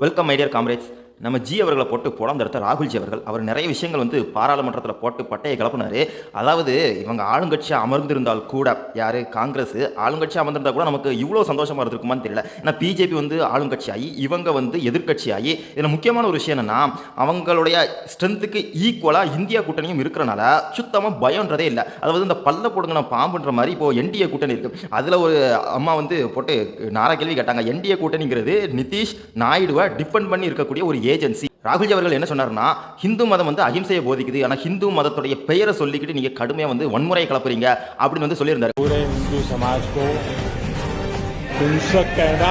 Welcome my dear comrades. நம்ம G அவர்களை போட்டு புலந்தெடுத்த ராகுல்ஜி அவர்கள் அவர் நிறைய விஷயங்கள் பாராளுமன்றத்தில் போட்டு பட்டையை கிளப்பினாரு. அதாவது இவங்க ஆளுங்கட்சியாக அமர்ந்திருந்தால் கூட, யார் காங்கிரஸ் ஆளுங்கட்சியாக அமர்ந்திருந்தால் கூட நமக்கு இவ்வளோ சந்தோஷமாக இருந்திருக்குமான்னு தெரியல. ஏன்னா பிஜேபி எதிர்க்கட்சியாகி இவங்க எதிர்க்கட்சியாகி இதில் முக்கியமான ஒரு விஷயம் என்னென்னா, அவங்களுடைய ஸ்ட்ரென்த்துக்கு ஈக்குவலாக இந்தியா கூட்டணியும் இருக்கிறனால சுத்தமாக பயம்ன்றதே இல்லை. அதாவது இந்த பல்ல போடுங்க பாம்புன்ற மாதிரி இப்போது என்டிஏ கூட்டணி இருக்குது. அதில் ஒரு அம்மா போட்டு நாரா கேள்வி கேட்டாங்க. என்டிஏ கூட்டணிங்கிறது நிதிஷ் நாயுடுவை டிபெண்ட் பண்ணி இருக்கக்கூடிய ஒரு ஏஜென்சி. ராகுல்ஜி அவர்கள் என்ன சொன்னார்னா, ஹிந்து மதம் அகிம்சையை போதிக்குது, ஆனால் ஹிந்து மதத்துடைய பெயரை சொல்லிக்கிட்டு நீங்க கடுமையாக வன்முறையை கிளப்புறீங்க அப்படின்னு சொல்லியிருந்தார். पूरे हिंदू समाज को हिंसक कहना